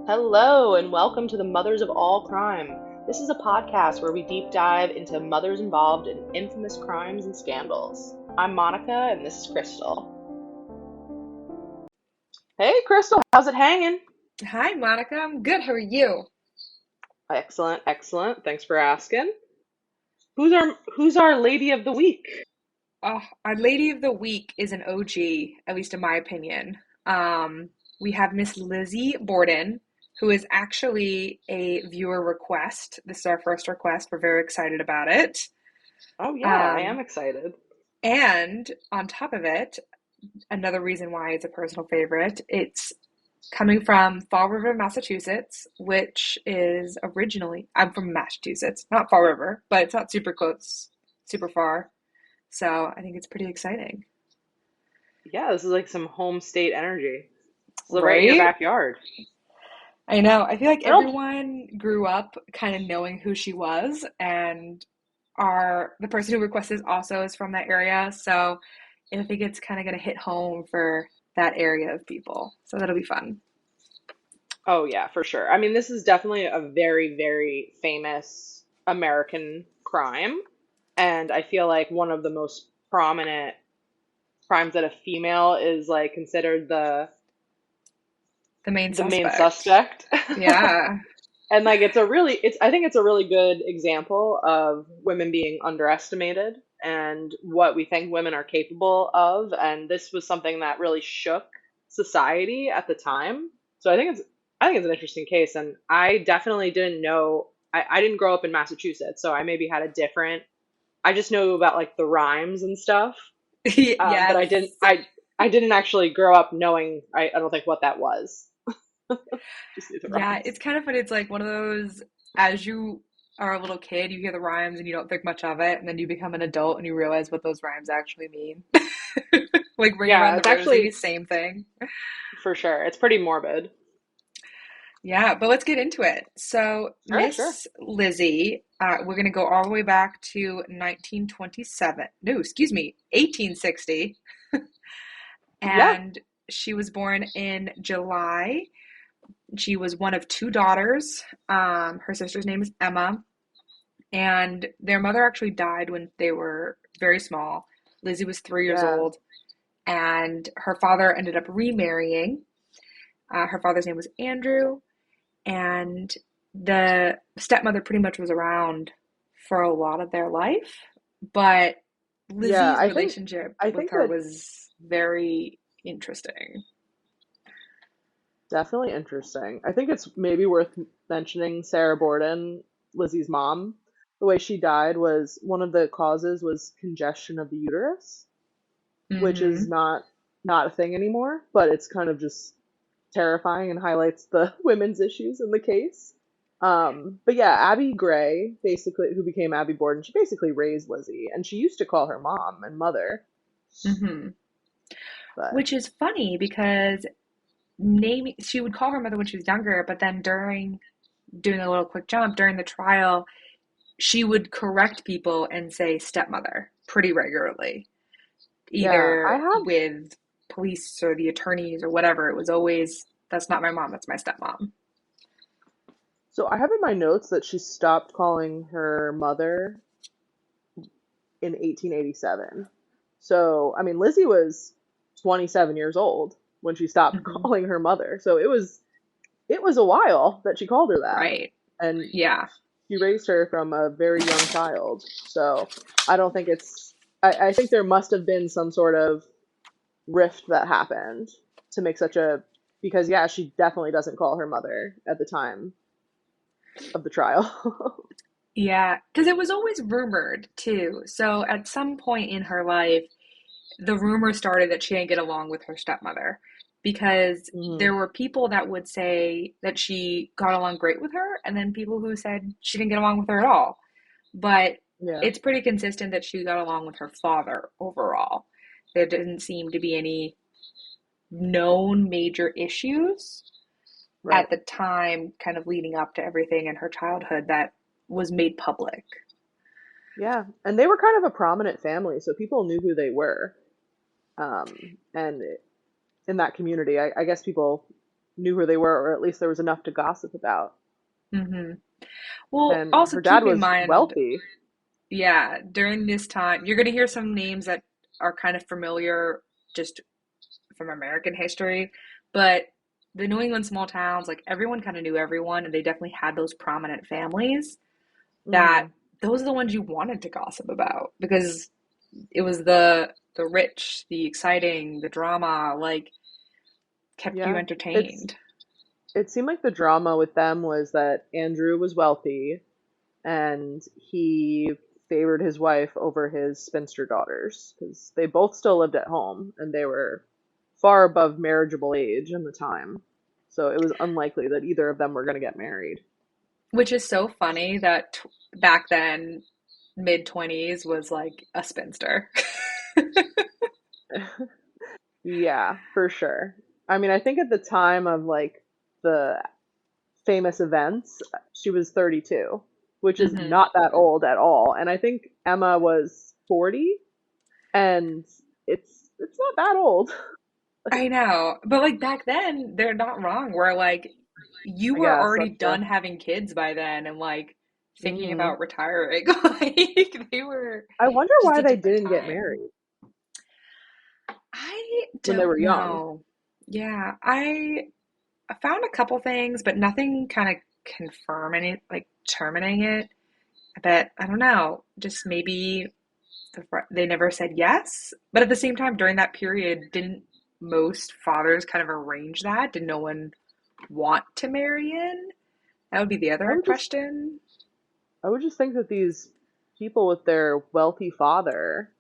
Hello, and welcome to the Mothers of All Crime. This is a podcast where we deep dive into mothers involved in infamous crimes and scandals. I'm Monica, and this is Crystal. Hey, Crystal, how's it hanging? Hi, Monica. I'm good. How are you? Excellent, excellent. Thanks for asking. Who's our lady of the week? Oh, our Lady of the Week is an OG, at least in my opinion. Um, we have Miss Lizzie Borden, who is actually a viewer request. This is our first request. We're very excited about it. Oh yeah, I am Um, excited. and on top of it, another reason why it's a personal favorite, it's coming from Fall River, Massachusetts, which is originally, I'm from Massachusetts, not Fall River, but it's not super close, super far. So I think it's pretty exciting, Yeah, this is like some home state energy. It's right in your right? backyard. I know. I feel like I don't. everyone grew up kind of knowing who she was, and the person who requested also is from that area. So I think it's kind of going to hit home for that area of people. So that'll be fun. Oh yeah, for sure. I mean, this is definitely a very, very famous American crime, and I feel like one of the most prominent crimes that a female is like considered the The main the main suspect. suspect. Yeah. And like it's I think it's a really good example of women being underestimated and what we think women are capable of, and this was something that really shook society at the time. So I think it's an interesting case, and I definitely didn't know. I didn't grow up in Massachusetts, so I maybe had a different. I just know about like the rhymes and stuff, but I Yes. didn't. I didn't actually grow up knowing. I don't think what that was. Just knew the Yeah, rhymes. it's kind of funny. It's like one of those, as you are a little kid, you hear the rhymes and you don't think much of it, and then you become an adult and you realize what those rhymes actually mean. Like Ring Yeah, Around the it's Rosie, actually same thing. for sure. It's pretty morbid. Yeah, but let's get into it. So, All right, sure. Miss Lizzie, we're going to go all the way back to 1927. No, excuse me, 1860. Yeah, And she was born in July. She was one of two daughters. Her sister's name is Emma, and their mother actually died when they were very small. Lizzie was 3 years yeah. old, and her father ended up remarrying. Her father's name was Andrew, and the stepmother pretty much was around for a lot of their life, but Yeah, Lizzie's relationship I with think her that was very interesting. definitely interesting. I think it's maybe worth mentioning Sarah Borden, Lizzie's mom. The way she died was one of the causes was congestion of the uterus, which is Mm-hmm. not a thing anymore, but it's kind of just terrifying and highlights the women's issues in the case. But yeah, Abby Gray, basically, who became Abby Borden, she basically raised Lizzie, and she used to call her mom and mother. Mm-hmm. But Which is funny because she would call her mother when she was younger, but then during doing a little quick jump during the trial, she would correct people and say stepmother pretty regularly, yeah, I either have. with police or the attorneys or whatever. It was always, that's not my mom, that's my stepmom. So I have in my notes that she stopped calling her mother in 1887. So I mean, Lizzie was 27 years old when she stopped Hmm. calling her mother. So it was a while that she called her that, Right. and Yeah. she raised her from a very young child. So I don't think it's. I think there must have been some sort of rift that happened to make such a because yeah, she definitely doesn't call her mother at the time of the trial. Yeah. Because it was always rumored too. So at some point in her life, the rumor started that she didn't get along with her stepmother because Hmm. there were people that would say that she got along great with her, and then people who said she didn't get along with her at all. But Yeah, it's pretty consistent that she got along with her father overall. There didn't seem to be any known major issues right. at the time, kind of leading up to everything in her childhood that was made public. Yeah, and they were kind of a prominent family, so people knew who they were. And in that community, I guess people. knew who they were, or at least there was enough to gossip about. Hmm. Well, And also her dad keep in was mind, wealthy. yeah, during this time, you're going to hear some names that are kind of familiar just from American history, but the New England small towns, like everyone kind of knew everyone, and they definitely had those prominent families that Hmm. those are the ones you wanted to gossip about because it was the rich, the exciting, the drama, like kept you Yeah. It's entertained. it seemed like the drama with them was that Andrew was wealthy and he favored his wife over his spinster daughters because they both still lived at home and they were far above marriageable age in the time. So it was unlikely that either of them were going to get married. Which is so funny that back then, mid 20s was like a spinster. Yeah, for sure. I mean, I think at the time of like the famous events, she was 32, which is Hmm. not that old at all. And I think Emma was 40, and it's not that old. I know. But like back then, they're not wrong. Where like you I were guess already that's true. done having kids by then and like thinking Hmm. about retiring. Like they were I wonder just why a they different didn't get time. married I when they don't were young. know. Yeah, I found a couple things, but nothing kind of confirming it, like determining it. But I don't know. Just maybe they never said yes. But at the same time, during that period, didn't most fathers kind of arrange that? Did no one want to marry in? That would be the I other would just question. I would just think that these people with their wealthy father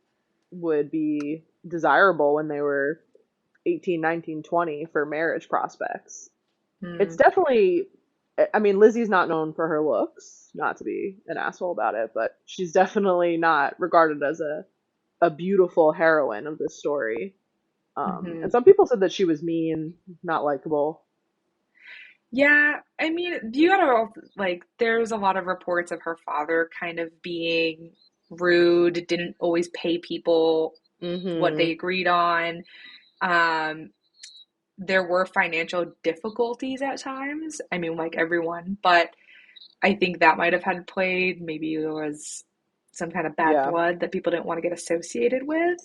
would be desirable when they were 18, 19, 20 for marriage prospects. It's Hmm. definitely, I mean, Lizzie's not known for her looks, not to be an asshole about it, but she's definitely not regarded as a beautiful heroine of this story. Hmm. And some people said that she was mean, not likable. Yeah, I mean, you gotta like, there's a lot of reports of her father kind of being rude, didn't always pay people what they Hmm. agreed on. Um, there were financial difficulties at times. I mean, like everyone, but I think that might have had played. Maybe there was some kind of bad Yeah. blood that people didn't want to get associated with.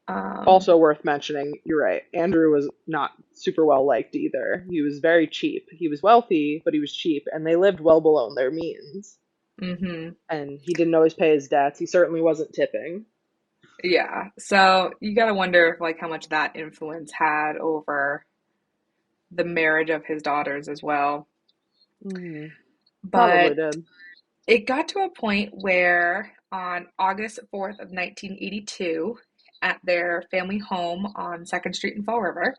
Um, Also worth mentioning, you're right. Andrew was not super well liked either. He was very cheap. He was wealthy, but he was cheap, and they lived well below their means. mhm. And he didn't always pay his debts. He certainly wasn't tipping. Yeah. So you gotta wonder if like how much that influence had over the marriage of his daughters as well. Hmm. Probably But did. it got to a point where on August 4th of 1982, at their family home on Second Street in Fall River,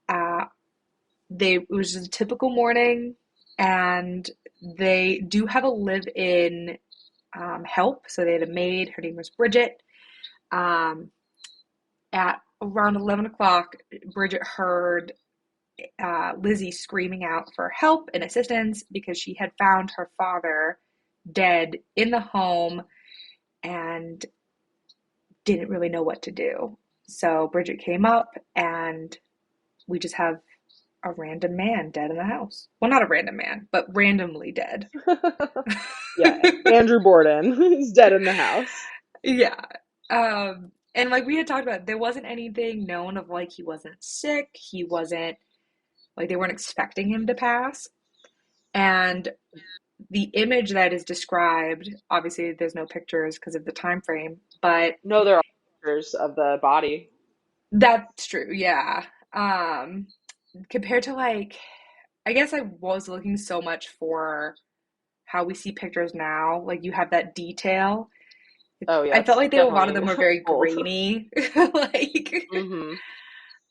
uh, it was just a typical morning, and they do have a live-in help. So they had a maid. Her name was Bridget. Um, at around 11 o'clock, Bridget heard Lizzie screaming out for help and assistance because she had found her father dead in the home and didn't really know what to do. So Bridget came up, and we just have a random man dead in the house. Well, not a random man, but randomly dead. Yeah, Andrew Borden is dead in the house. Yeah. And like we had talked about, there wasn't anything known of like he wasn't sick, he wasn't like they weren't expecting him to pass. And the image that is described, obviously there's no pictures because of the time frame, but No, there are pictures of the body. that's true, yeah. Um, Compared to like, I guess I was looking so much for how we see pictures now. Like you have that detail. Oh yeah, I felt it's like they, a lot of definitely them were very old. grainy. Like, Hmm.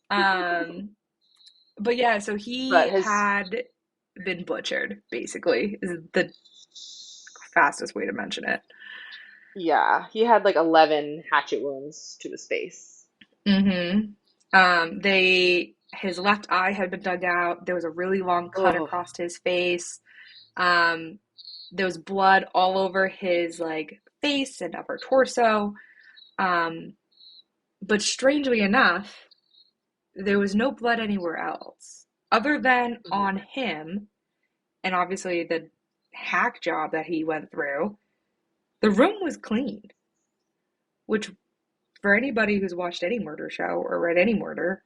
um, but yeah, so he But his had been butchered, basically, is the fastest way to mention it. Yeah, he had like 11 hatchet wounds to his face. Mm-hmm. His left eye had been dug out. There was a really long cut Oh, across his face. Um, there was blood all over his like face and upper torso. Um, but strangely enough, there was no blood anywhere else. other than Mhm. on him, and obviously the hack job that he went through, the room was clean, which for anybody who's watched any murder show or read any murder,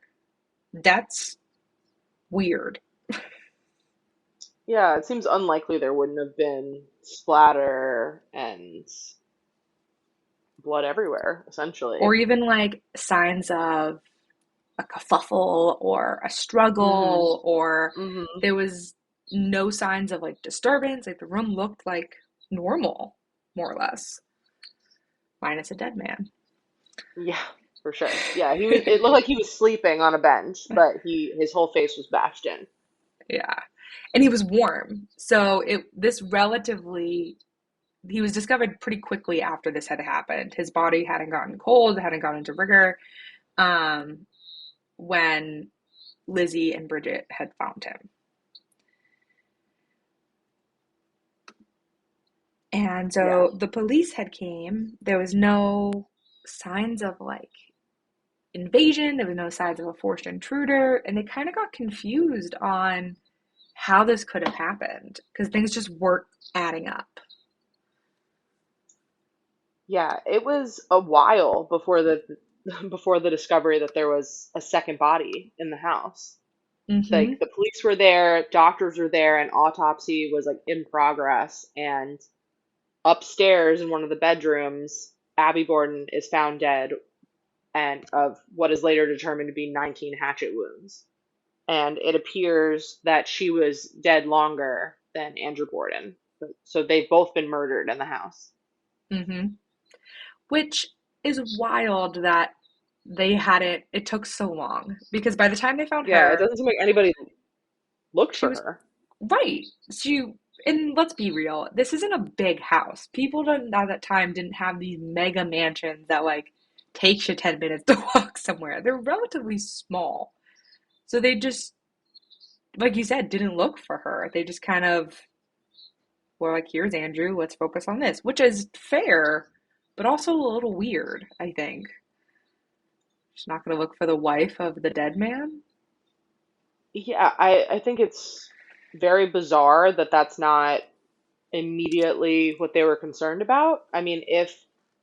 that's weird. Yeah, it seems unlikely there wouldn't have been splatter and blood everywhere, Or essentially. even like signs of a kerfuffle or a Mhm. struggle, or Mhm. there was no signs of like disturbance. Like the room looked like normal, more or less, minus a dead man. Yeah, for sure. Yeah, he was. It looked like he was sleeping on a bench, but his whole face was bashed in. Yeah. And he was warm. So this relatively he was discovered pretty quickly after this had happened. His body hadn't gotten cold, hadn't gone into rigor, um, when Lizzie and Bridget had found him. And Yeah. so the police had came. There was no signs of like invasion. There was no signs of a forced intruder, and they kind of got confused on how this could have happened because things just weren't adding up. Yeah, it was a while before the before the discovery that there was a second body in the house. Mm-hmm. Like the police were there, doctors were there, and autopsy was like in progress. And upstairs in one of the bedrooms, Abby Borden is found dead and of what is later determined to be 19 hatchet wounds. And it appears that she was dead longer than Andrew Borden. So they've both been murdered in the house. Mm-hmm. Which is wild that they hadn't, it took so long because by the time they found Yeah, it her, doesn't seem like anybody looked she for was her. right. And let's be real, this isn't a big house. People didn't, at that time, didn't have these mega mansions that like takes you 10 minutes to walk somewhere. They're relatively small. So they just, like you said, didn't look for her. They just kind of were like, here's Andrew, let's focus on this, which is fair, but also a little weird, I think. She's not going to look for the wife of the dead man. Yeah, I think it's very bizarre that that's not immediately what they were concerned about. I mean, if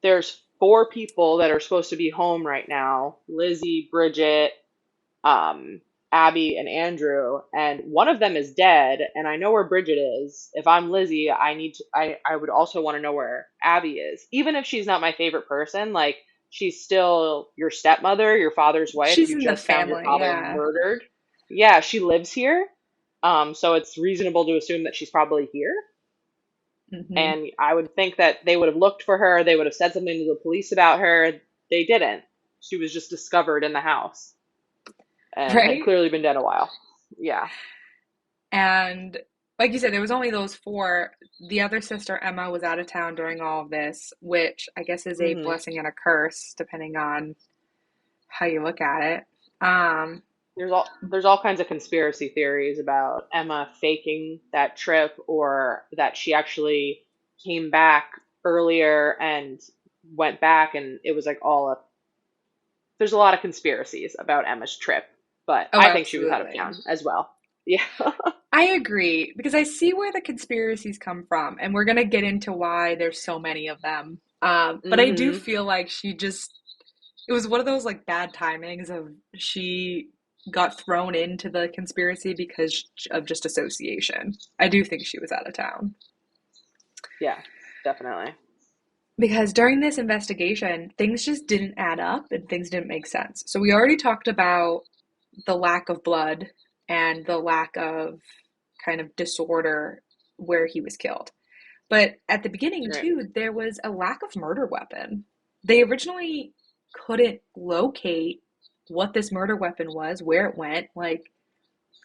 there's four people that are supposed to be home right now, Lizzie, Bridget, um, Abby, and Andrew, and one of them is dead, and I know where Bridget is. If I'm Lizzie, I would also want to know where Abby is. Even if she's not my favorite person, like she's still your stepmother, your father's wife. She's You in the just found your family, father yeah. murdered. Yeah, she lives here. So it's reasonable to assume that she's probably here. Hmm. And I would think that they would have looked for her, they would have said something to the police about her. They didn't. She was just discovered in the house and had Right? clearly been dead a while. Yeah. And like you said, there was only those four. The other sister, Emma, was out of town during all of this, which I guess is a hmm blessing and a curse, depending on how you look at it. Um, there's all kinds of conspiracy theories about Emma faking that trip or that she actually came back earlier and went back and it was like all a there's a lot of conspiracies about Emma's trip, but oh, I think she was out of absolutely. town as well. Yeah. I agree because I see where the conspiracies come from, and we're gonna get into why there's so many of them. But I do hmm feel like it was one of those like bad timings of she got thrown into the conspiracy because of just association. I do think she was out of town. Yeah, definitely. Because during this investigation, things just didn't add up and things didn't make sense. So we already talked about the lack of blood and the lack of kind of disorder where he was killed. But at the beginning, Right. too, there was a lack of murder weapon. They originally couldn't locate what this murder weapon was, where it went. Like,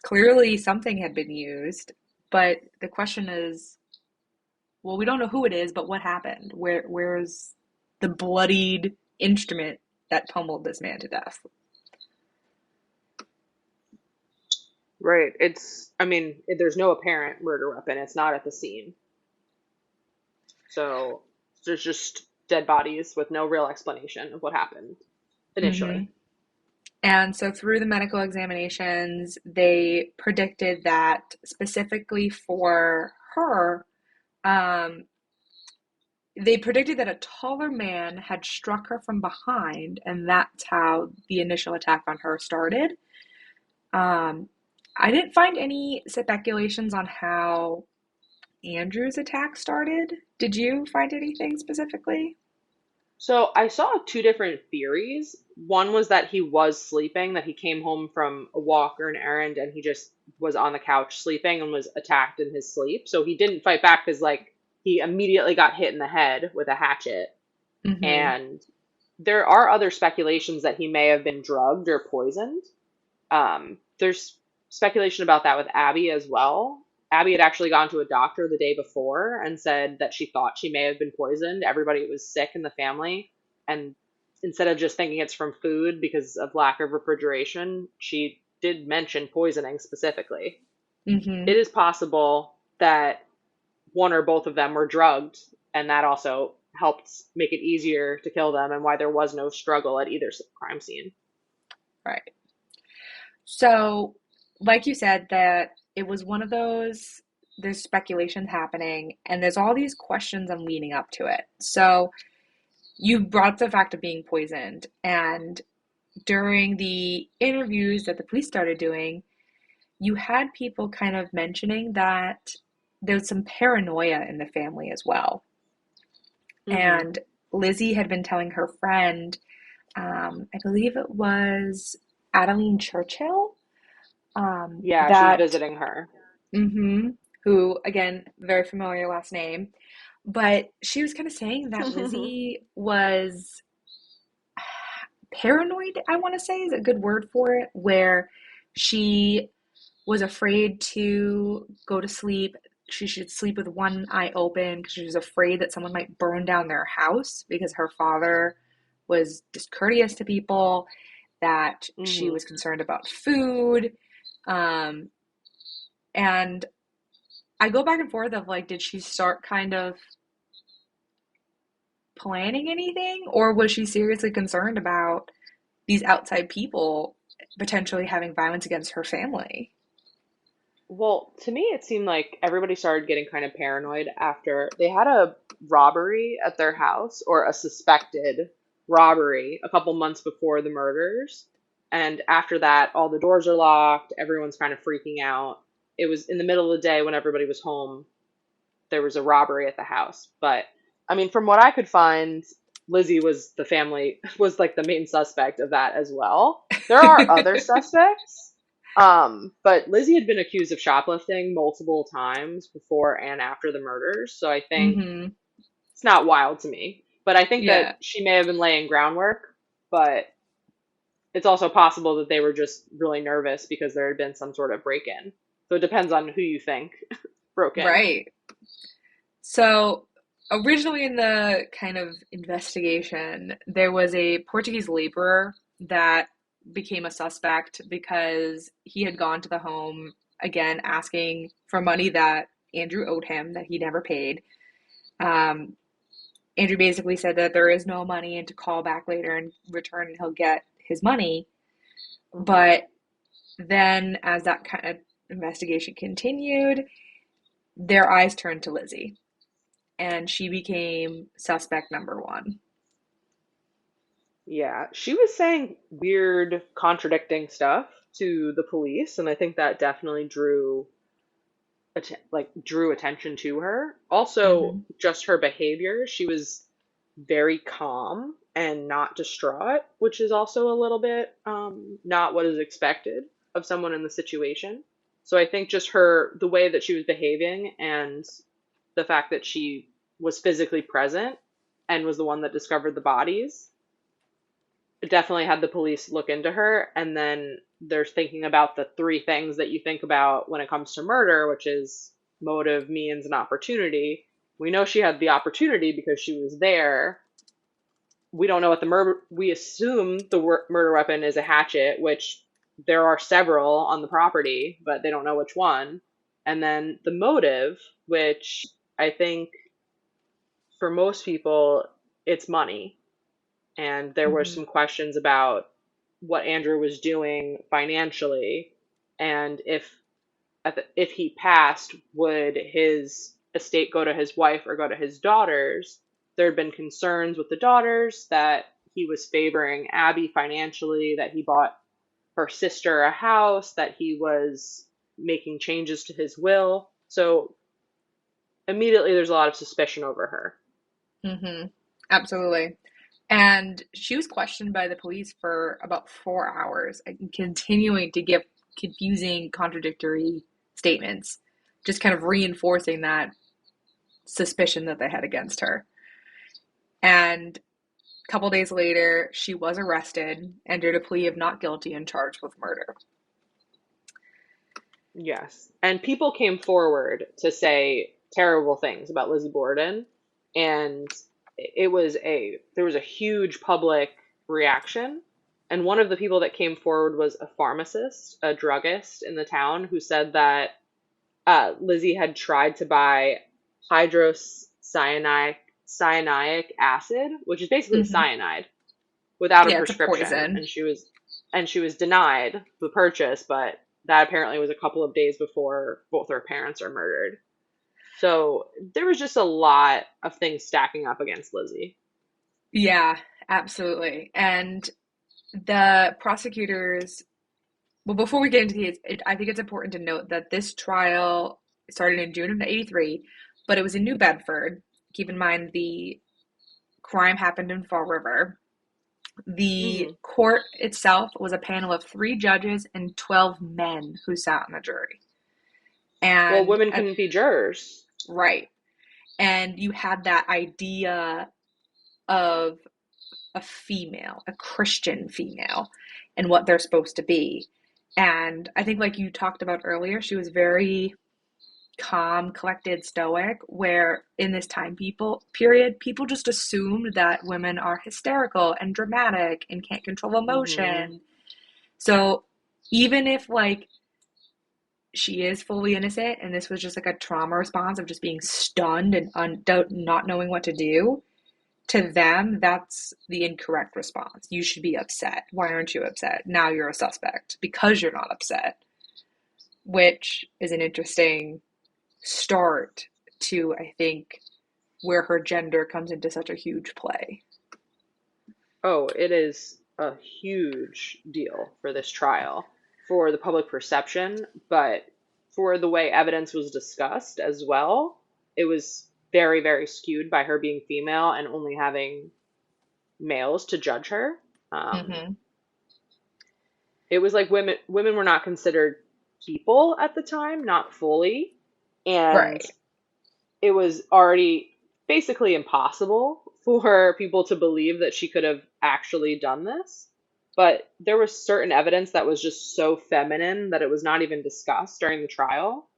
clearly something had been used. But the question is, well, we don't know who it is, but what happened? Where's the bloodied instrument that pummeled this man to death? Right. I mean, there's no apparent murder weapon. It's not at the scene. So there's just dead bodies with no real explanation of what happened Mm-hmm. initially. And so through the medical examinations, they predicted that specifically for her, um, they predicted that a taller man had struck her from behind, and that's how the initial attack on her started. Um, I didn't find any speculations on how Andrew's attack started. Did you find anything specifically? So I saw two different theories. One was that he was sleeping, that he came home from a walk or an errand and he just was on the couch sleeping and was attacked in his sleep. So he didn't fight back because, like, he immediately got hit in the head with a hatchet. Mm-hmm. And there are other speculations that he may have been drugged or poisoned. There's speculation about that with Abby as well. Abby had actually gone to a doctor the day before and said that she thought she may have been poisoned. Everybody was sick in the family. And instead of just thinking it's from food because of lack of refrigeration, she did mention poisoning specifically. Mm-hmm. It is possible that one or both of them were drugged, and that also helped make it easier to kill them and why there was no struggle at either crime scene. Right. So, like you said, that it was one of those, there's speculation happening, and there's all these questions and leading up to it. So, you brought up the fact of being poisoned, and during the interviews that the police started doing, you had people kind of mentioning that there was some paranoia in the family as well. Hmm. And Lizzie had been telling her friend, I believe it was Adeline Churchill, Yeah, she was that, visiting her. mm-hmm, who, again, very familiar last name, but she was kind of saying that Lizzie was paranoid, I want to say is a good word for it, where she was afraid to go to sleep. She should sleep with one eye open because she was afraid that someone might burn down their house because her father was discourteous to people, that she Hmm. was concerned about food. Um, and I go back and forth of like, did she start kind of planning anything, or was she seriously concerned about these outside people potentially having violence against her family? Well, to me, it seemed like everybody started getting kind of paranoid after they had a robbery at their house, or a suspected robbery, a couple months before the murders. And after that, all the doors are locked, everyone's kind of freaking out. It was in the middle of the day when everybody was home, there was a robbery at the house. But I mean, from what I could find, Lizzie was the family, was like the main suspect of that as well. There are other suspects, but Lizzie had been accused of shoplifting multiple times before and after the murders, so I think Mm-hmm. it's not wild to me. But I think that Yeah. she may have been laying groundwork, but it's also possible that they were just really nervous because there had been some sort of break-in. So it depends on who you think broke in. Right. So, originally in the kind of investigation, there was a Portuguese laborer that became a suspect because he had gone to the home again asking for money that Andrew owed him that he never paid. Um, Andrew basically said that there is no money and to call back later and return and he'll get his money. Hmm. But then, as that kind of investigation continued, their eyes turned to Lizzie and she became suspect number one. Yeah, she was saying weird, contradicting stuff to the police, and I think that definitely drew attention to her. Also, Mm-hmm. just her behavior, she was very calm and not distraught, which is also a little bit not what is expected of someone in the situation. So I think just the way that she was behaving and the fact that she was physically present and was the one that discovered the bodies definitely had the police look into her. And then they're thinking about the three things that you think about when it comes to murder, which is motive, means, and opportunity. We know she had the opportunity because she was there. We don't know what the murder, we assume the murder weapon is a hatchet, which there are several on the property, but they don't know which one. And then the motive, which I think for most people, it's money. And there were Mm-hmm. some questions about what Andrew was doing financially, and if he passed, would his estate go to his wife or go to his daughters? There had been concerns with the daughters that he was favoring Abby financially, that he bought her sister a house, that he was making changes to his will. So immediately there's a lot of suspicion over her. Mm-hmm. Absolutely. And she was questioned by the police for about 4 hours, continuing to give confusing, contradictory statements, just kind of reinforcing that suspicion that they had against her. And a couple days later, she was arrested, entered a plea of not guilty, and charged with murder. Yes. And people came forward to say terrible things about Lizzie Borden, and there was a huge public reaction. And one of the people that came forward was a pharmacist, a druggist in the town, who said that Lizzie had tried to buy hydrocyanuric acid, which is basically Mm-hmm. cyanide, without a Yeah, it's a prescription, poison. and she was denied the purchase, but that apparently was a couple of days before both her parents are murdered. So there was just a lot of things stacking up against Lizzie. Yeah, absolutely. And the prosecutors, well, before we get into these, I think it's important to note that this trial started in June of '83, but it was in New Bedford. Keep in mind the crime happened in Fall River. The Hmm. court itself was a panel of 3 judges and 12 men who sat on the jury. Well, And, women couldn't be jurors. right. And you had that idea of a female, a Christian female, and what they're supposed to be. And I think, like you talked about earlier, she was very calm, collected, stoic, where in this period, people just assumed that women are hysterical and dramatic and can't control Hmm. emotion. So even if like she is fully innocent and this was just like a trauma response of just being stunned and not knowing what to do, to them, that's the incorrect response. You should be upset. Why aren't you upset? Now you're a suspect because you're not upset, which is an interesting start to, I think, where her gender comes into such a huge play. Oh, it is a huge deal for this trial, for the public perception, but for the way evidence was discussed as well. It was very, very skewed by her being female and only having males to judge her. Um, Mm-hmm. it was like women were not considered people at the time, not fully, and Right. it was already basically impossible for people to believe that she could have actually done this. But there was certain evidence that was just so feminine that it was not even discussed during the trial.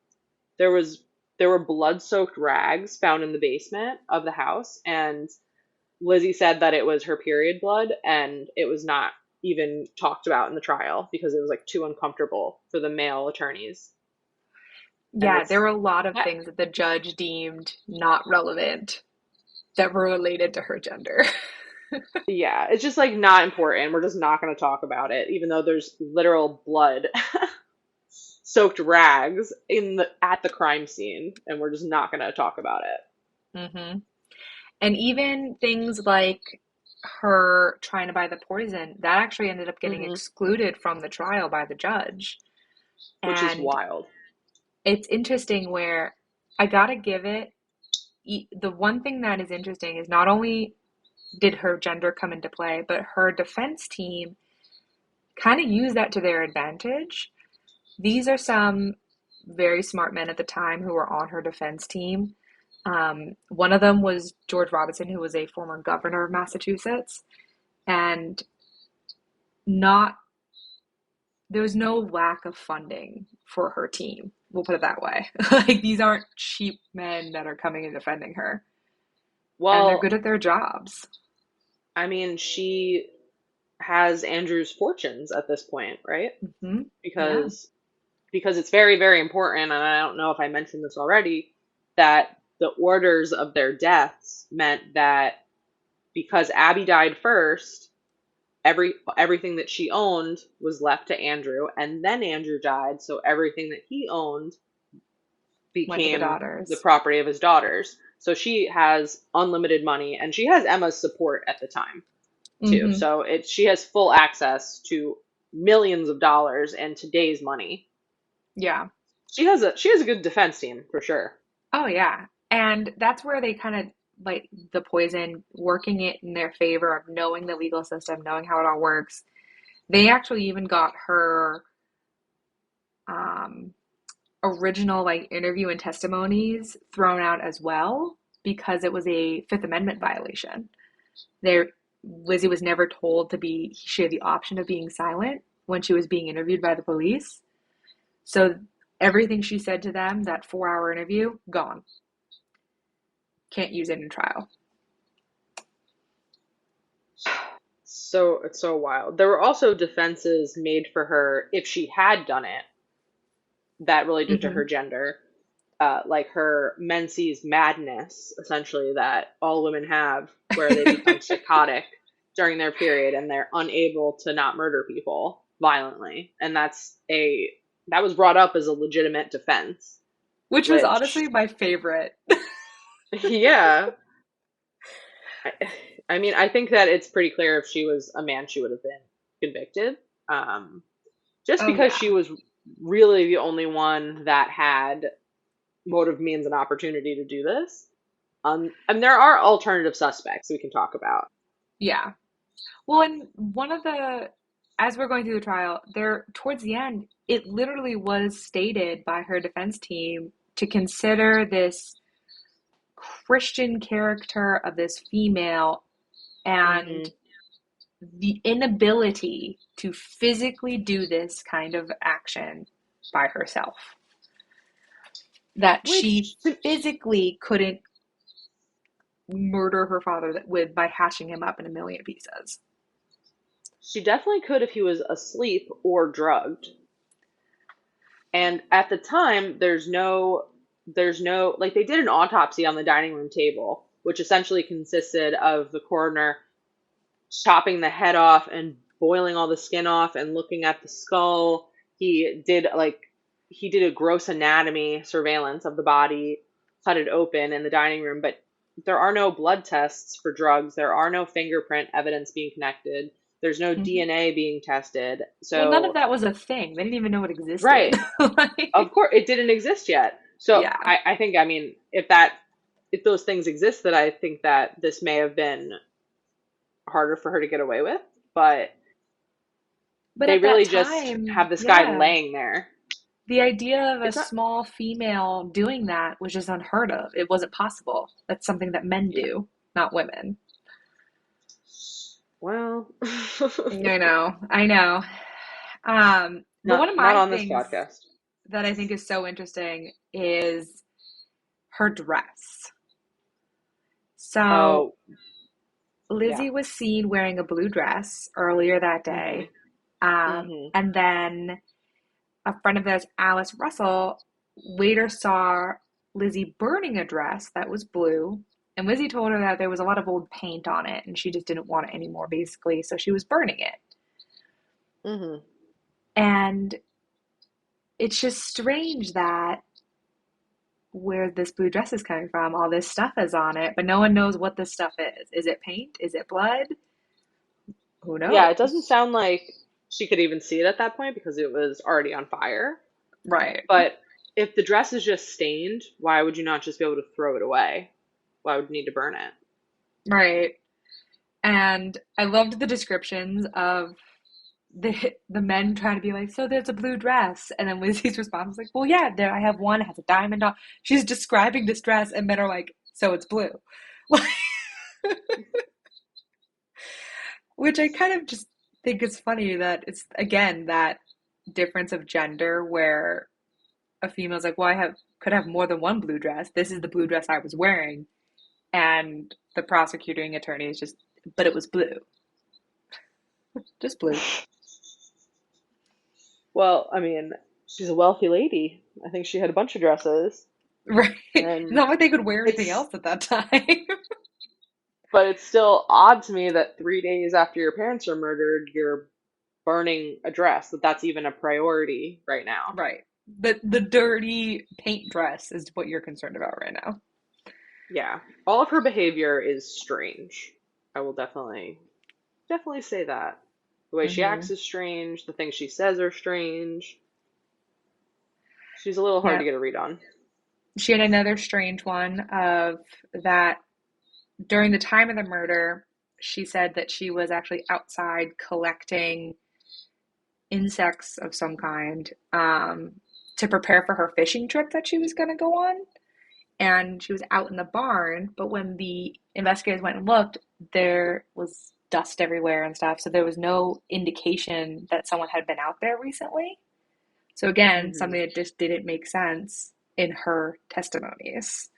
There was there were blood-soaked rags found in the basement of the house, and Lizzie said that it was her period blood, and it was not even talked about in the trial because it was like too uncomfortable for the male attorneys. And Yeah, there it's were a lot of that things that the judge deemed not relevant that were related to her gender. Yeah, it's just like not important. We're just not going to talk about it, even though there's literal blood soaked rags in the at the crime scene, and we're just not going to talk about it. Mm-hmm. And even things like her trying to buy the poison, that actually ended up getting Hmm. excluded from the trial by the judge. Which is And wild. it's interesting where I gotta give it, the one thing that is interesting is not only did her gender come into play, but her defense team kind of used that to their advantage. These are some very smart men at the time who were on her defense team. One of them was George Robinson, who was a former governor of Massachusetts, and not there was no lack of funding for her team. We'll put it that way. Like these aren't cheap men that are coming and defending her, and they're good Well, at their jobs. I mean, she has Andrew's fortunes at this point, right? Hmm. Yeah. Because it's very, very important, and I don't know if I mentioned this already, that the orders of their deaths meant that because Abby died first, everything that she owned was left to Andrew, and then Andrew died, so everything that he owned Went to the became the daughters. property of his daughters. So she has unlimited money, and she has Emma's support at the time too. Mm-hmm. So she has full access to millions of dollars and today's money. Yeah. She has a good defense team for sure. Oh yeah. And that's where they kind of like the poison, working it in their favor of knowing the legal system, knowing how it all works. They actually even got her um, original like interview and testimonies thrown out as well because it was a Fifth Amendment violation. There, Lizzie was never told to be, she had the option of being silent when she was being interviewed by the police. So everything she said to them, that 4 hour interview, gone. Can't use it in trial. So it's so wild. There were also defenses made for her if she had done it that related to Mm-hmm. her gender, like her menses madness, essentially, that all women have, where they become psychotic during their period and they're unable to not murder people violently. And that was brought up as a legitimate defense, Which was which, honestly my favorite. yeah. I, I mean, I think that it's pretty clear if she was a man, she would have been convicted. Um, just Oh because yeah. she was really the only one that had motive, means, and opportunity to do this. And there are alternative suspects we can talk about. Yeah. Well, and one of the, as we're going through the trial, there towards the end, it literally was stated by her defense team to consider this Christian character of this female and Hmm. the inability to physically do this kind of action by herself. That she Which physically couldn't murder her father with by hatching him up in a million pieces. she definitely could if he was asleep or drugged. And at the time, there's no, like, they did an autopsy on the dining room table, which essentially consisted of the coroner chopping the head off and boiling all the skin off and looking at the skull. He did a gross anatomy surveillance of the body, cut it open in the dining room, but there are no blood tests for drugs. There are no fingerprint evidence being connected. There's no Mm-hmm. DNA being tested. Well, none of So, that was a thing. They didn't even know it right, existed. Like, of course, it didn't exist yet. So yeah. I think, I mean, if those things existed, I think that this may have been harder for her to get away with. But But they at that really just time, have this guy yeah, laying there. the idea of a It's not, small female doing that was just unheard of. It wasn't possible. That's something that men yeah. do, not women. Well, I know, I know. But one of not my on this things podcast. that I think is so interesting is her dress. So Oh, yeah. Lizzie was seen wearing a blue dress earlier that Mhm. day. Mhm. And then a friend of theirs, Alice Russell, later saw Lizzie burning a dress that was blue. And Lizzie told her that there was a lot of old paint on it and she just didn't want it anymore, basically. So she was burning it. Mhm. And it's just strange that where this blue dress is coming from, all this stuff is on it, but no one knows what this stuff is. Is it paint? Is it blood? Who Yeah, it doesn't knows? sound like she could even see it at that point because it was already on fire. Right, But if the dress is just stained, why would you not just be able to throw it away? Why would you need to burn it? right. And I loved the descriptions of the men trying to be like, so there's a blue dress, and then Lizzie's response was like, well, yeah, there I have one, it has a diamond on. She's describing this dress, and men are like, so it's blue, which I kind of just think is funny that it's again that difference of gender where a female's like, well, I have could have more than one blue dress. This is the blue dress I was wearing, and the prosecuting attorney is just, but it was blue, just blue. Well, I mean, she's a wealthy lady. I think she had a bunch of dresses, Right. It's and not like they could wear anything it's else at that time. But it's still odd to me that 3 days after your parents are murdered, you're burning a dress, that's even a priority right now. Right. The dirty paint dress is what you're concerned about right now. Yeah. All of her behavior is strange. I will definitely say that. The way she acts Hmm. is strange, the things she says are strange. She's a little hard to Yeah. get a read on. She had another strange one of that during the time of the murder, she said that she was actually outside collecting insects of some kind to prepare for her fishing trip that she was going to go on. And she was out in the barn, but when the investigators went and looked, there was dust everywhere and stuff. So there was no indication that someone had been out there recently. So again, Hmm. something that just didn't make sense in her testimonies.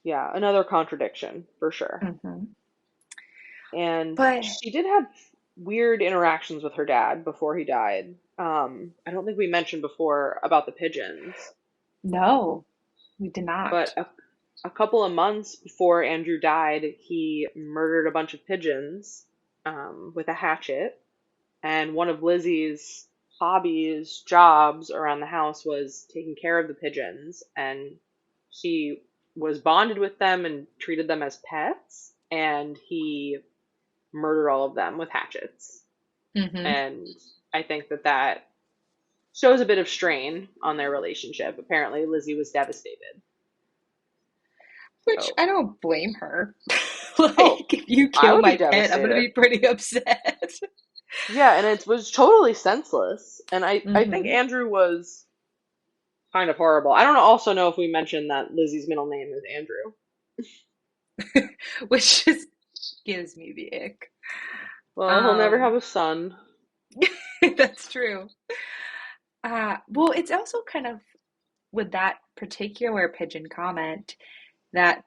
Yeah, another contradiction for sure. Hmm. And But she did have weird interactions with her dad before he died. I don't think we mentioned before about the pigeons, no, we did but not. a couple of months before Andrew died, he murdered a bunch of pigeons with a hatchet. And one of Lizzie's hobbies, jobs around the house was taking care of the pigeons. And she was bonded with them and treated them as pets. And he murdered all of them with hatchets. Hmm. And I think that shows a bit of strain on their relationship. Apparently, Lizzie was devastated. Which So, I don't blame her. oh, Like, if you I kill would be my pet, I'm gonna devastated. be pretty upset. Yeah, and it was totally senseless. And I think Hmm. Andrew was kind of horrible. I don't also know if we mentioned that Lizzie's middle name is Andrew. Which just gives me the ick. Well, he'll never have Um, a son. that's true. Well, it's also kind of with that particular pigeon comment that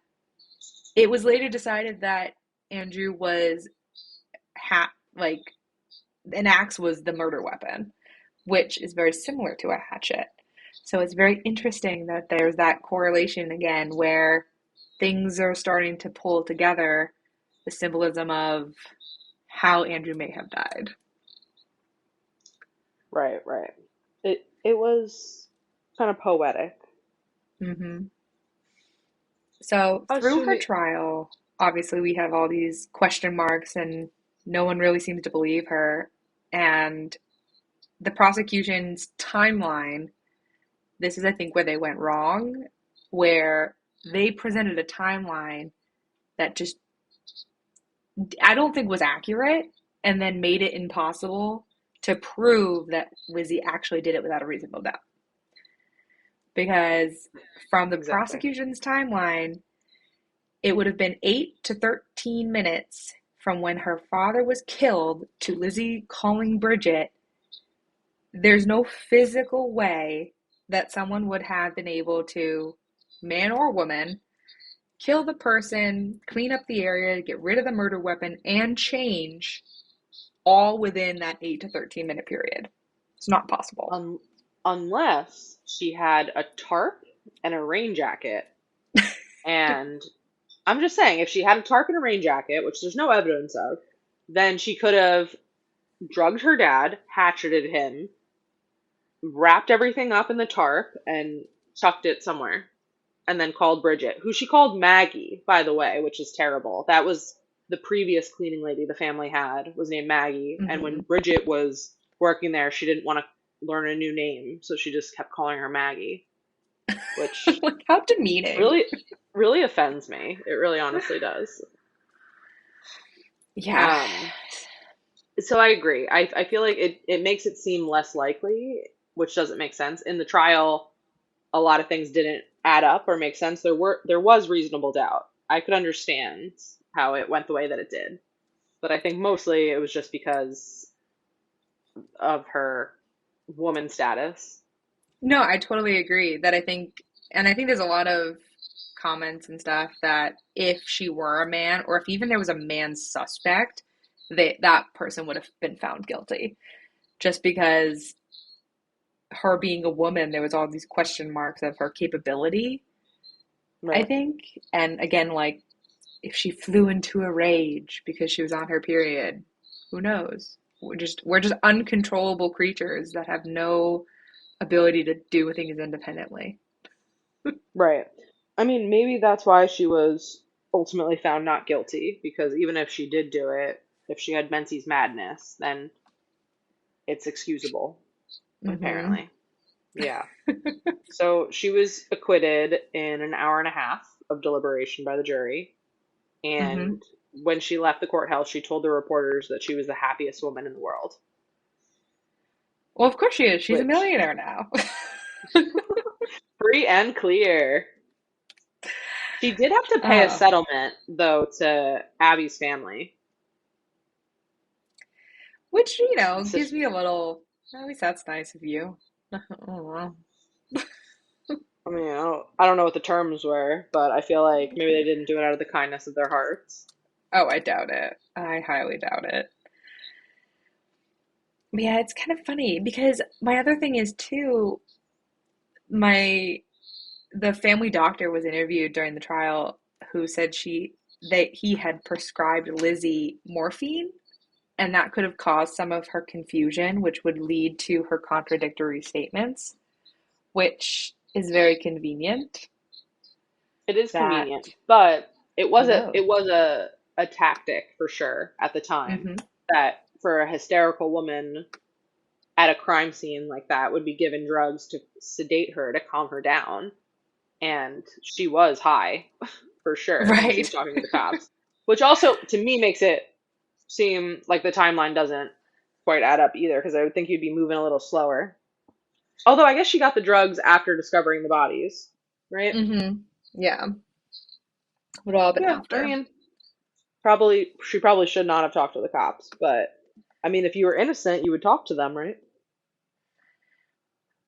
it was later decided that Andrew was like an axe was the murder weapon, which is very similar to a hatchet. So it's very interesting that there's that correlation again where things are starting to pull together the symbolism of how Andrew may have died. Right, right. It was kind of poetic. Hmm. So through Should her we? trial, obviously we have all these question marks and no one really seems to believe her. And the prosecution's timeline, this is, I think, where they went wrong, where they presented a timeline that just, I don't think was accurate and then made it impossible to prove that Lizzie actually did it without a reasonable doubt. Because from the Exactly. prosecution's timeline, it would have been 8 to 13 minutes from when her father was killed to Lizzie calling Bridget. There's no physical way that someone would have been able to, man or woman, kill the person, clean up the area, get rid of the murder weapon, and change all within that 8 to 13-minute period. It's not possible. Un Unless she had a tarp and a rain jacket. And I'm just saying, if she had a tarp and a rain jacket, which there's no evidence of, then she could have drugged her dad, hatcheted him, wrapped everything up in the tarp, and chucked it somewhere. And then called Bridget, who she called Maggie, by the way, which is terrible. That was the previous cleaning lady the family had, was named Maggie. And when Mm-hmm. Bridget was working there, she didn't want to learn a new name, so she just kept calling her Maggie, which Like, how demeaning. really, really offends me. It really honestly does. Yeah. Um, so I agree. I feel like it makes it seem less likely, which doesn't make sense. In the trial, a lot of things didn't add up or make sense. There was reasonable doubt. I could understand how it went the way that it did, but I think mostly it was just because of her woman status. No, I totally agree that I think, and I think there's a lot of comments and stuff that if she were a man, or if even there was a man suspect, that person would have been found guilty. Just because her being a woman, there was all these question marks of her capability, I Right. think. And again, like if she flew into a rage because she was on her period. Who knows? We're just uncontrollable creatures that have no ability to do things independently. Right. I mean, maybe that's why she was ultimately found not guilty, because even if she did do it, if she had Menzies madness, then it's excusable, Mm-hmm. apparently. Yeah. So she was acquitted in an hour and a half of deliberation by the jury. Mm-hmm. And when she left the courthouse, she told the reporters that she was the happiest woman in the world, Well, of course she is. She's a which millionaire now. free and clear. She did have to pay a uh, settlement, though, to Abby's family. which, gives Sis- me a little, at least that's nice of you. Oh, well. I mean, I don't know what the terms were, but I feel like maybe they didn't do it out of the kindness of their hearts. Oh, I doubt it. I highly doubt it. But yeah, it's kind of funny because my other thing is too, my the family doctor was interviewed during the trial who said that he had prescribed Lizzie morphine and that could have caused some of her confusion, which would lead to her contradictory statements, which is very convenient It is that convenient, but who knows. it was a tactic for sure at the time, Hmm. that for a hysterical woman at a crime scene like that would be given drugs to sedate her to calm her down, and she was high for sure when she was Right. talking to the cops, which also to me makes it seem like the timeline doesn't quite add up either, because I would think you'd be moving a little slower. Although I guess she got the drugs after discovering the bodies, right? Hmm. Yeah. Would all have been Yeah, I after. mean, probably she probably should not have talked to the cops, but I mean, if you were innocent, you would talk to them, right?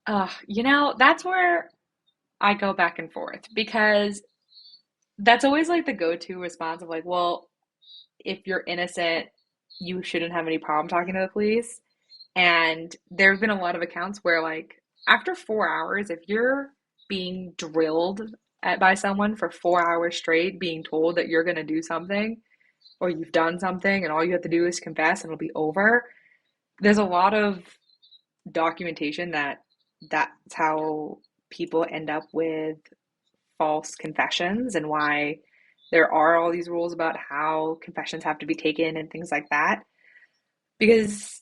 That's where I go back and forth because that's always like the go-to response of like, well, if you're innocent, you shouldn't have any problem talking to the police. And there have been a lot of accounts where, like, after 4 hours, if you're being drilled by someone for 4 hours straight, being told that you're going to do something or you've done something and all you have to do is confess and it'll be over, there's a lot of documentation that that's how people end up with false confessions and why there are all these rules about how confessions have to be taken and things like that. Because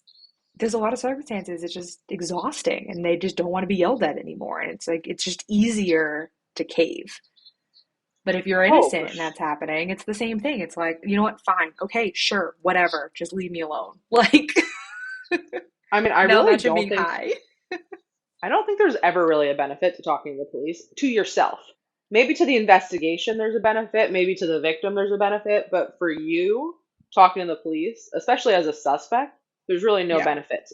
there's a lot of circumstances it's just exhausting and they just don't want to be yelled at anymore. And it's like it's just easier to cave. But if you're Oh, innocent and that's happening, it's the same thing. It's like, you know what, fine, okay, sure, whatever, just leave me alone. Like, I mean, I now really imagine don't being think high. there's ever really a benefit to talking to the police, to yourself. Maybe to the investigation there's a benefit, maybe to the victim there's a benefit, but for you talking to the police, especially as a suspect, there's really no Yeah. benefit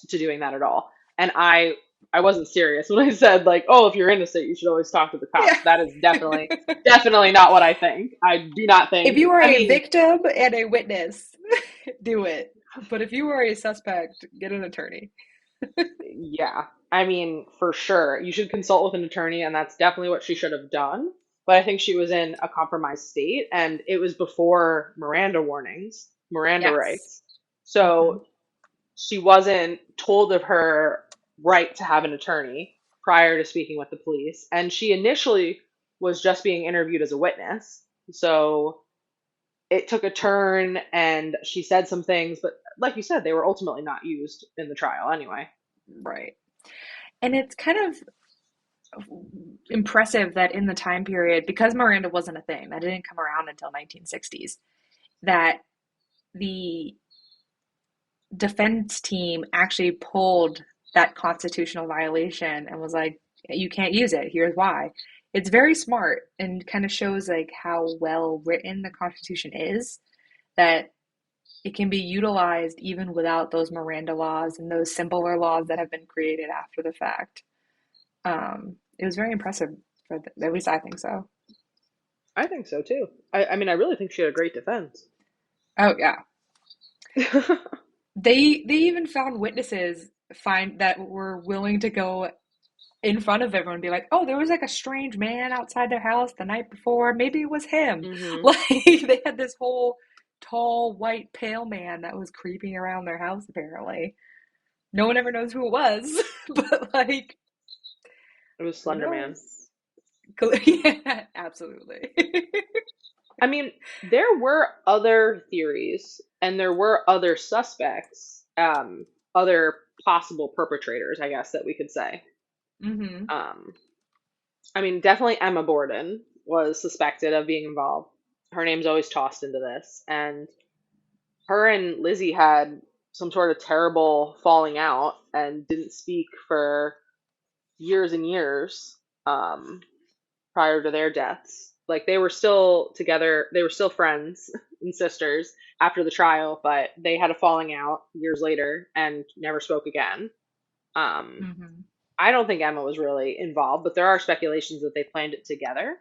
to doing that at all. And I wasn't serious when I said like, oh, if you're innocent, you should always talk to the cops. Yeah. That is definitely not what I think. I do not If think. you are I a mean, victim and a witness, do it. But if you are a suspect, get an attorney. yeah. I mean, for sure. You should consult with an attorney, and that's definitely what she should have done. But I think she was in a compromised state, and it was before Miranda warnings, Miranda Yes. rights. Hmm. So she wasn't told of her right to have an attorney prior to speaking with the police. And she initially was just being interviewed as a witness. So it took a turn, and she said some things, but like you said, they were ultimately not used in the trial anyway. Right. And it's kind of impressive that in the time period, because Miranda wasn't a thing, that didn't come around until 1960s, that the defense team actually pulled that constitutional violation and was like, you can't use it. Here's why. It's very smart and kind of shows like how well written the Constitution is, that it can be utilized even without those Miranda laws and those simpler laws that have been created after the fact. It was very impressive, at least I think so. I think so too. I mean, I really think she had a great defense. Oh yeah, they even found witnesses find that were willing to go in front of everyone be like, oh, there was like a strange man outside their house the night before. Maybe it was him. Hmm. Like they had this whole tall, white, pale man that was creeping around their house, apparently. No one ever knows who it was, but like, It was who Slender Man. knows? Yeah, absolutely. I mean, there were other theories and there were other suspects, other possible perpetrators, I guess that we could say. Hmm. Um, I mean, definitely Emma Borden was suspected of being involved. Her name's always tossed into this, and her and Lizzie had some sort of terrible falling out and didn't speak for years and years prior to their deaths. Like they were still together, they were still friends and sisters after the trial, but they had a falling out years later and never spoke again. Um, Hmm. I don't think Emma was really involved, but there are speculations that they planned it together.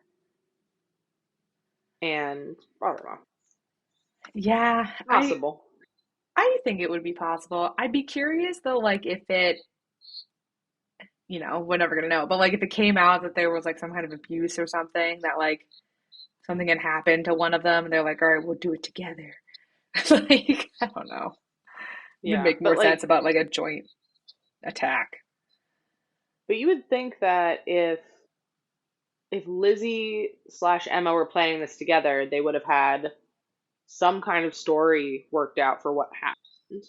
And I don't know, Yeah, possible. I think it would be possible. I'd be curious though, like if it, we're never gonna know, but like if it came out that there was like some kind of abuse or something, that like something had happened to one of them, and they're like, all right, we'll do it together. Like, I don't know. It would Yeah, make more but sense like, about like a joint attack. but you would think that if Lizzie slash Emma were planning this together, they would have had some kind of story worked out for what happened.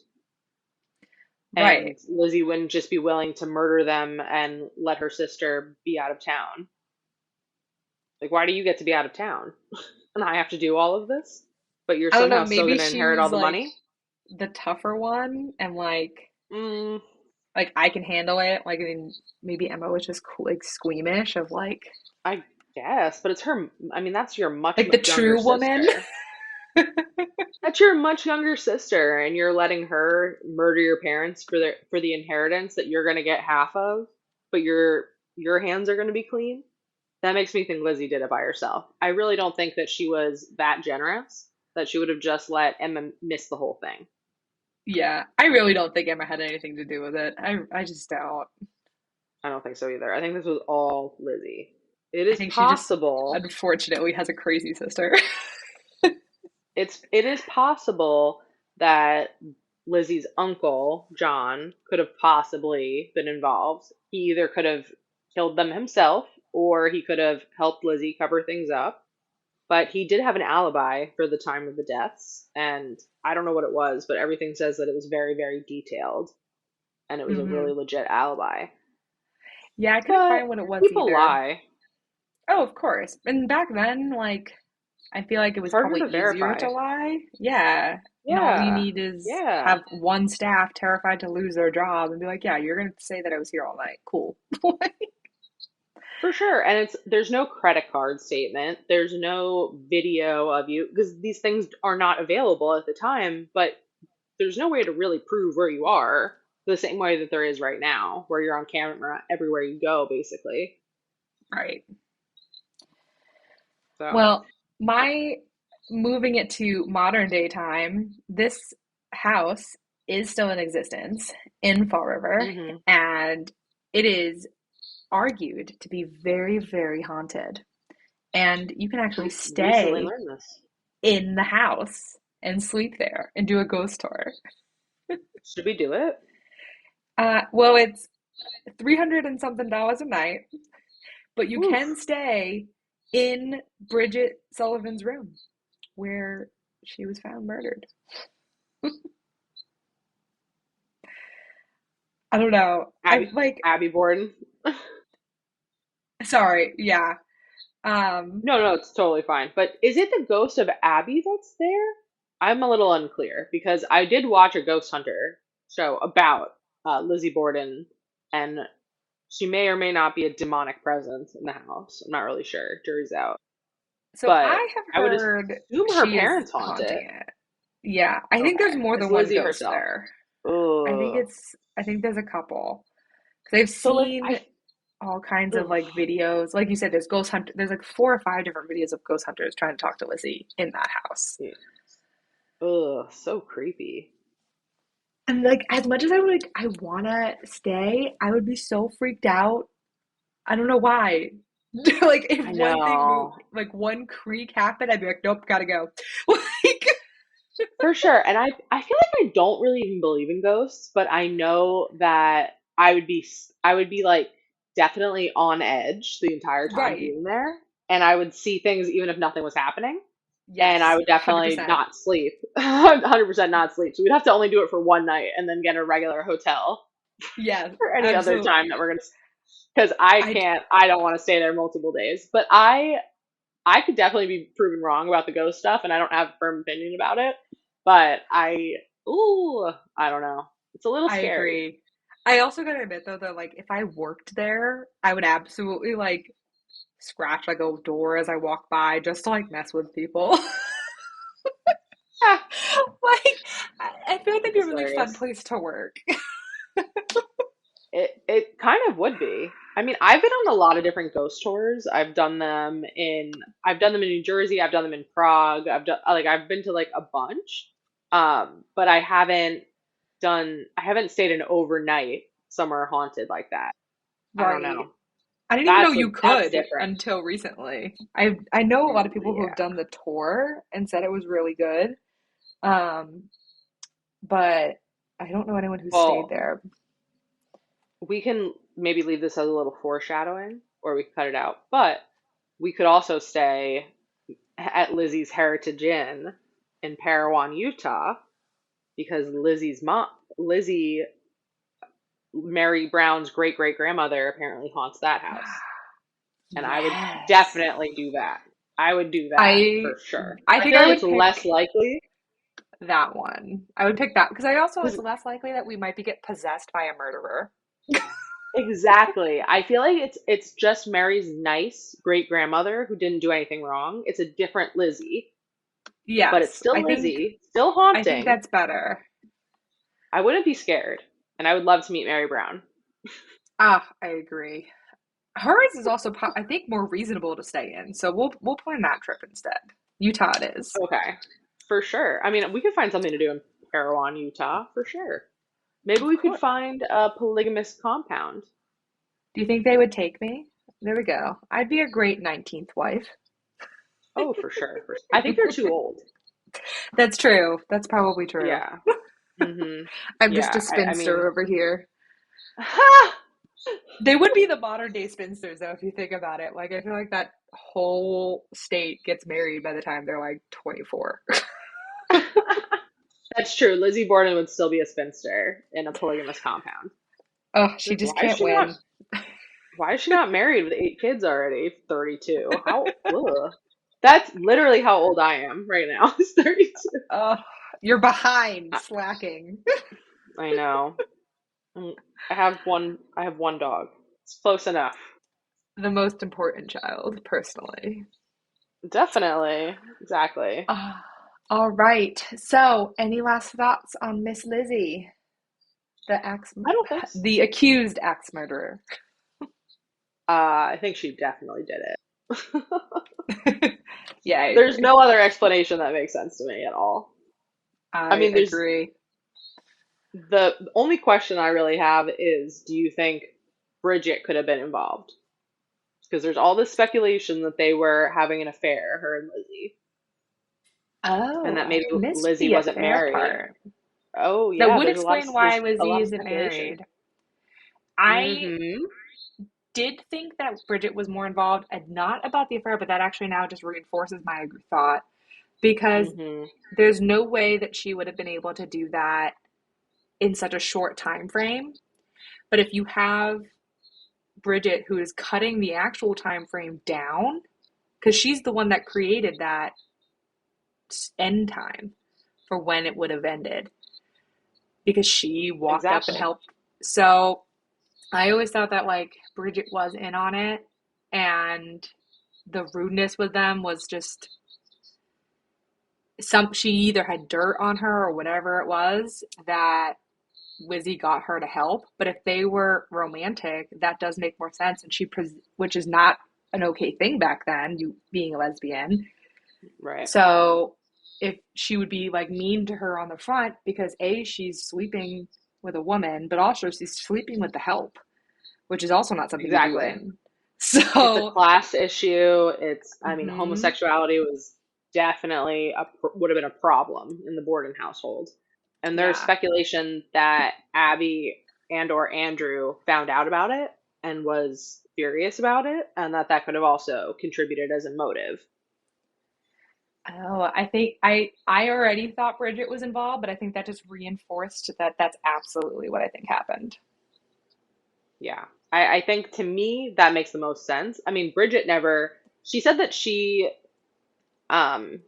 Right. And Lizzie wouldn't just be willing to murder them and let her sister be out of town. Like, why do you get to be out of town? And I have to do all of this? But you're I don't know, somehow still maybe going to she inherit all was the like money? the tougher one and Mm, like I can handle it. Like I mean, maybe Emma was just like squeamish of I guess, but it's her. I mean, that's your much, like the much younger true woman. sister. That's your much younger sister, and you're letting her murder your parents for the inheritance that you're going to get half of, but your hands are going to be clean. That makes me think Lizzie did it by herself. I really don't think that she was that generous, that she would have just let Emma miss the whole thing. Yeah, I really don't think Emma had anything to do with it. I just don't. I don't think so either. I think this was all Lizzie. It I is think she just possible. unfortunately has a crazy sister. It is possible that Lizzie's uncle, John, could have possibly been involved. He either could have killed them himself or he could have helped Lizzie cover things up. But he did have an alibi for the time of the deaths, and I don't know what it was, but everything says that it was very, very detailed, and it was a Hmm. really legit alibi. Yeah, I couldn't But find what it was people either. lie. Oh, of course. And back then, like, I feel like it It's was harder probably to easier verify. to lie. Yeah. And all you Yeah, need is yeah, have one staff terrified to lose their job and be like, yeah, you're going to say that I was here all night. Cool. for sure. And there's no credit card statement. There's no video of you because these things are not available at the time, but there's no way to really prove where you are the same way that there is right now, where you're on camera everywhere you go, basically. Right. So, Well, my moving it to modern day time, this house is still in existence in Fall River, hmm, and it is argued to be very, very haunted. And you can actually recently stay learned this. in the house and sleep there and do a ghost tour. Should we do it? Well, it's 300 and something dollars a night, but you can Oof. stay in Bridget Sullivan's room where she was found murdered. I don't know. I like, Abby Borden. sorry, yeah. Um, No, no, it's totally fine. But is it the ghost of Abby that's there? I'm a little unclear because I did watch a Ghost Hunter show about Lizzie Borden, and she may or may not be a demonic presence in the house. I'm not really sure. Jury's out. so But I have I would heard assume her she is parents haunt it. haunting it. Yeah, I think there's Okay. more It's than one Lizzie ghost herself. there. Ugh. I think there's a couple. Because I've So, like, seen I. all kinds of Ugh. like videos. Like you said, there's ghost hunt. There's like 4 or 5 different videos of ghost hunters trying to talk to Lizzie in that house. Yeah. Ugh, so creepy. And like as much as I would like, I wanna stay, I would be so freaked out I don't know why. Like if I one thing moved, know. like one creak happened, I'd be like, nope, gotta go. Like, For sure. And I feel like I don't really even believe in ghosts, but I know that I would be like definitely on edge the entire time right. being there, and I would see things even if nothing was happening, and I Yes, would definitely 100%. not sleep. 100% not sleep. So we'd have to only do it for one night and then get a regular hotel Yeah, for any other absolutely. time that we're going to, because I I can't, I don't want to stay there multiple days. But I could definitely be proven wrong about the ghost stuff, and I don't have a firm opinion about it. But ooh, I don't know. It's a little I scary. agree. I also gotta admit though that like if I worked there, I would absolutely like scratch like a door as I walk by just to like mess with people. Ah, Like I feel like that'd be a it's really fun hilarious. place to work. It kind of would be. I mean, I've been on a lot of different ghost tours. I've done them in New Jersey. I've done them in Prague. I've been to like a bunch. But I haven't stayed an overnight somewhere haunted like that. I don't Right. know. I didn't even know you That's could different. until recently. I know a lot of people who have Yeah. done the tour and said it was really good. Um, but I don't know anyone who stayed Well, there. we can maybe leave this as a little foreshadowing, or we can cut it out. But we could also stay at Lizzie's Heritage Inn in Parowan, Utah, because Lizzie, Mary Brown's great great grandmother, apparently haunts that house. And I would Yes. definitely do that. I would do that I for sure. I I think feel I like it's would less pick likely that one. I would pick that because I also it's because less likely that we might be get possessed by a murderer. exactly. I feel like it's just Mary's nice great grandmother who didn't do anything wrong. It's a different Lizzie, but it's Yes, still Lizzie, still I think haunting. that's better. I wouldn't be scared, and I would love to meet Mary Brown. Ah, I agree. Hers is also I think more reasonable to stay in, so we'll plan that trip instead. Utah it is. Okay, for sure. I mean, we could find something to do in Parowan, Utah, for sure. Maybe Of we could course. find a polygamous compound. Do you think they would take me? There we go. I'd be a great 19th wife. Oh, for sure. I think they're too old. That's true. That's probably true. Yeah. Mm-hmm. I'm just a Yeah. I mean, spinster over here. ha! They would be the modern day spinsters, though, if you think about it. Like, I feel like that whole state gets married by the time they're like 24. That's true. Lizzie Borden would still be a spinster in a polygamous compound. Oh, she Like, just can't win. why is she not married with 8 kids already? 32. How, ugh. That's literally how old I am right now. Is 32. Oh, you're behind, slacking. I know. Mm, I have one dog. It's close enough. The most important child, personally. Definitely. Exactly. Ah, all right. So, any last thoughts on Miss Lizzie, the axe, I don't think so. the accused axe murderer? I think she definitely did it. Yeah, I There's agree. no other explanation that makes sense to me at all. I I mean, agree. the only question I really have is, do you think Bridget could have been involved? Because there's all this speculation that they were having an affair, her and Lizzie, and Oh, that I maybe missed Lizzie the wasn't affair married. part. Oh That yeah, would explain why there's a Lizzie lot of isn't speculation. married. I Mm-hmm. did think that Bridget was more involved, and not about the affair, but that actually now just reinforces my thought because Mm-hmm. there's no way that she would have been able to do that in such a short time frame. But if you have Bridget who is cutting the actual time frame down, because she's the one that created that end time for when it would have ended, because she walked up and Exactly. helped. So I always thought that like Bridget was in on it, and the rudeness with them was just she either had dirt on her or whatever it was that Lizzie got her to help. But if they were romantic, that does make more sense. And which is not an okay thing back then, you being a lesbian. Right. So if she would be like mean to her on the front because A, she's sleeping with a woman, but also she's sleeping with the help, which is also not something you do Exactly. in. It's a So, class issue. I mean, mhm, homosexuality was definitely would have been a problem in the Borden household. And there's yeah. speculation that Abby and or Andrew found out about it and was furious about it, and that could have also contributed as a motive. Oh, I think I already thought Bridget was involved, but I think that just reinforced that that's absolutely what I think happened. Yeah. I think to me that makes the most sense. I mean, Bridget never, she said that she um,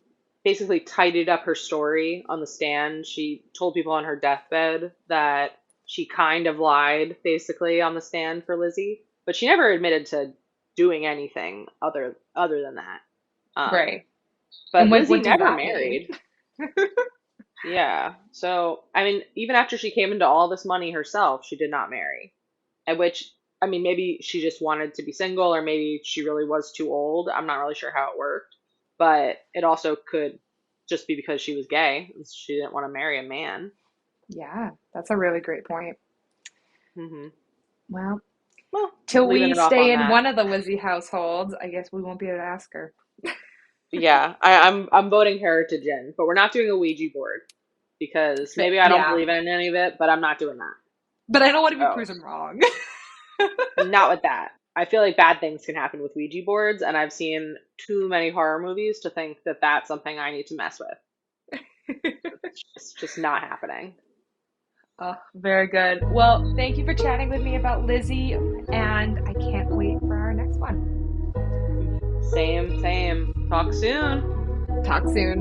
basically tidied up her story on the stand. She told people on her deathbed that she kind of lied, basically, on the stand for Lizzie, but she never admitted to doing anything other than that. Um, Right. but And Lizzie what does never that mean? married. Yeah. So, I mean, even after she came into all this money herself, she did not marry. At which, I mean, maybe she just wanted to be single, or maybe she really was too old. I'm not really sure how it worked. But it also could just be because she was gay. She didn't want to marry a man. Yeah, that's a really great point. Hmm. Well, Well, till leaving we it off stay on in that. one of the Lizzie households, I guess we won't be able to ask her. Yeah, I'm voting heritage in, but we're not doing a Ouija board because maybe I don't Yeah, believe in any of it, but I'm not doing that. but I don't want to be So, proven wrong. not with that. I feel like bad things can happen with Ouija boards, and I've seen too many horror movies to think that that's something I need to mess with. It's just not happening. Oh, very good. Well, thank you for chatting with me about Lizzie, and I can't wait for our next one. Same, same. Talk soon. Talk soon.